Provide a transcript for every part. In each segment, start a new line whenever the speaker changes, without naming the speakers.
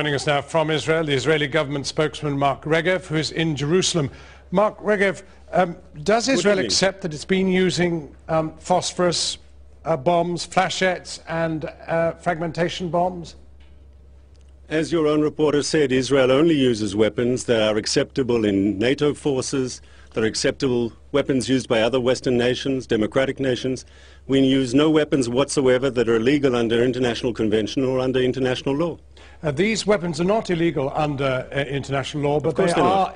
Joining us now from Israel, the Israeli government spokesman Mark Regev, who is in Jerusalem. Mark Regev, does Israel accept that it's been using phosphorus bombs, flashettes and fragmentation bombs?
As your own reporter said, Israel only uses weapons that are acceptable in NATO forces, that are acceptable weapons used by other Western nations, democratic nations. We use no weapons whatsoever that are illegal under international convention or under international law.
These weapons are not illegal under international law, but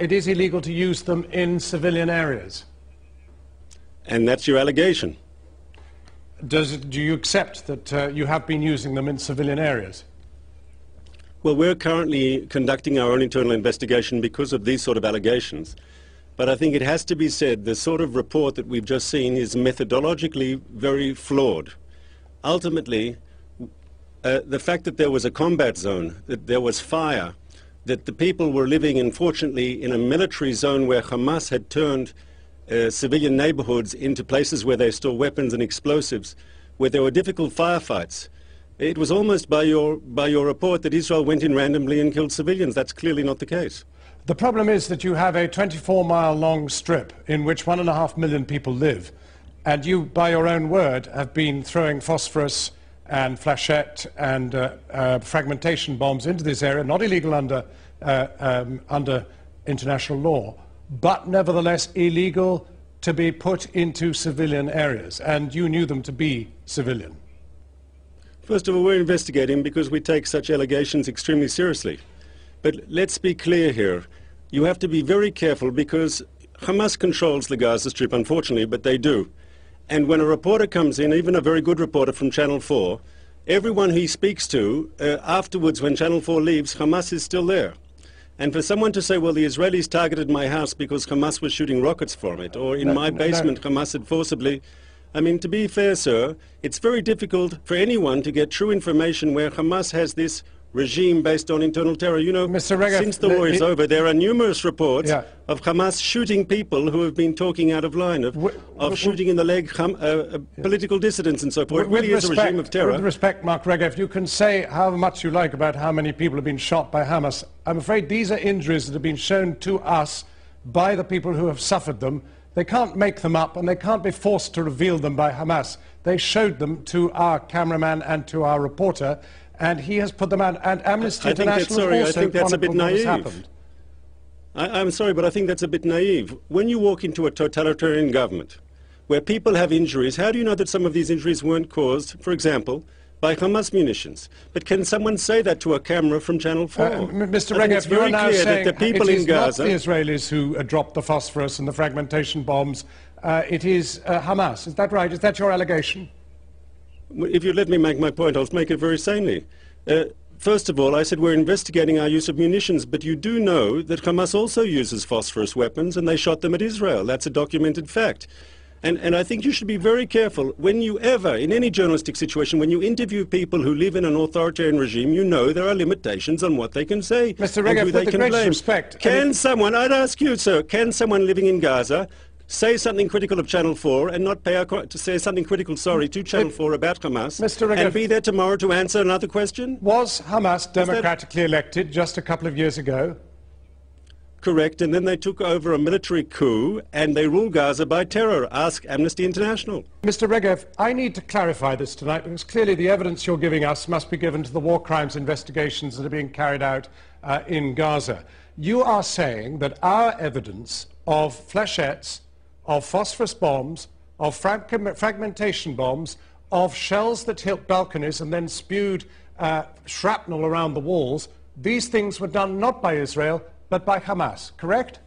it is illegal to use them in civilian areas.
And that's your allegation.
Do you accept that you have been using them in civilian areas?
Well, we're currently conducting our own internal investigation because of these sort of allegations. But I think it has to be said, the sort of report that we've just seen is methodologically very flawed. Ultimately, the fact that there was a combat zone, that there was fire, that the people were living, unfortunately, in a military zone where Hamas had turned civilian neighborhoods into places where they store weapons and explosives, where there were difficult firefights. It was almost by your report that Israel went in randomly and killed civilians. That's clearly not the case.
The problem is that you have a 24-mile-long strip in which 1.5 million people live, and you, by your own word, have been throwing phosphorus and flashette and fragmentation bombs into this area, not illegal under international law, but nevertheless illegal to be put into civilian areas, and you knew them to be civilian.
First of all, we're investigating because we take such allegations extremely seriously. But let's be clear here. You have to be very careful because Hamas controls the Gaza Strip, unfortunately, but they do. And when a reporter comes in, even a very good reporter from Channel 4, everyone he speaks to, afterwards when Channel 4 leaves, Hamas is still there. And for someone to say, well, the Israelis targeted my house because Hamas was shooting rockets from it, or in my basement Hamas had forcibly... I mean, to be fair, sir, it's very difficult for anyone to get true information where Hamas has this regime based on internal terror. You know,
Mr. Regev,
since the war is over, there are numerous reports of Hamas shooting people who have been talking out of line, of shooting in the leg political dissidents and so forth. It really is a regime of terror.
With respect, Mark Regev, you can say how much you like about how many people have been shot by Hamas. I'm afraid these are injuries that have been shown to us by the people who have suffered them. They can't make them up, and they can't be forced to reveal them by Hamas. They showed them to our cameraman and to our reporter, and he has put them out. And Amnesty International also chronicled what has happened.
I'm sorry, but I think that's a bit naive. When you walk into a totalitarian government where people have injuries, how do you know that some of these injuries weren't caused, for example, by Hamas munitions? But can someone say that to a camera from Channel 4?
Mr. Regev, you are now saying
that the people
it is
in Gaza,
not the Israelis who dropped the phosphorus and the fragmentation bombs. It is Hamas. Is that right? Is that your allegation?
If you let me make my point, I'll make it very sanely. First of all, I said we're investigating our use of munitions, but you do know that Hamas also uses phosphorus weapons, and they shot them at Israel. That's a documented fact. And I think you should be very careful when you ever, in any journalistic situation, when you interview people who live in an authoritarian regime, you know there are limitations on what they can say.
Mr. Regev, with the greatest respect...
Can someone, I'd ask you, sir, can someone living in Gaza say something critical of Channel 4 and not pay to say something critical, sorry, to Channel 4 about Hamas,
Mr. Regev,
and be there tomorrow to answer another question?
Was Hamas democratically elected just a couple of years ago?
Correct, and then they took over a military coup and they ruled Gaza by terror. Ask Amnesty International.
Mr. Regev, I need to clarify this tonight because clearly the evidence you're giving us must be given to the war crimes investigations that are being carried out in Gaza. You are saying that our evidence of flashettes, of phosphorus bombs, of fragmentation bombs, of shells that hit balconies and then spewed shrapnel around the walls, these things were done not by Israel, but by Hamas, correct?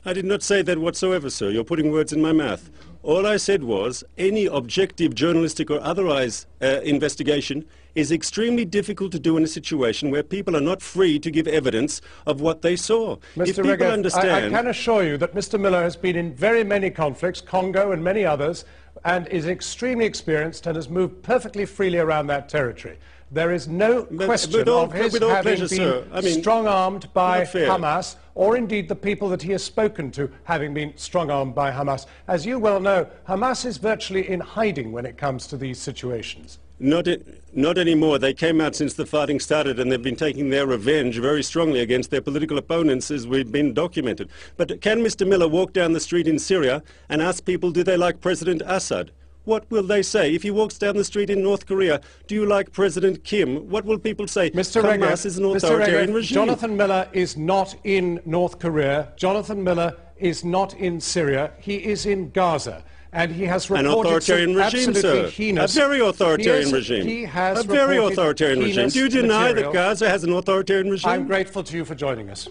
I did not say that whatsoever, sir. You're putting words in my mouth. All I said was any objective journalistic or otherwise investigation is extremely difficult to do in a situation where people are not free to give evidence of what they saw.
Mr. Regev, I can assure you that Mr. Miller has been in very many conflicts, Congo and many others, and is extremely experienced and has moved perfectly freely around that territory. There is no question of his having been strong-armed by Hamas, or indeed the people that he has spoken to having been strong-armed by Hamas. As you well know, Hamas is virtually in hiding when it comes to these situations.
Not anymore. They came out since the fighting started, and they've been taking their revenge very strongly against their political opponents, as we've been documented. But can Mr. Miller walk down the street in Syria and ask people, do they like President Assad? What will they say? If he walks down the street in North Korea, do you like President Kim? What will people say?
Mr.
Hamas
Regev,
is an authoritarian
Mr. Regev,
regime.
Jonathan Miller is not in North Korea. Jonathan Miller is not in Syria. He is in Gaza. And he has reported
an authoritarian regime, sir.
Heinous,
a very authoritarian regime.
He has
a very authoritarian regime. Do you deny
material.
that Gaza has an authoritarian regime?
I'm grateful to you for joining us.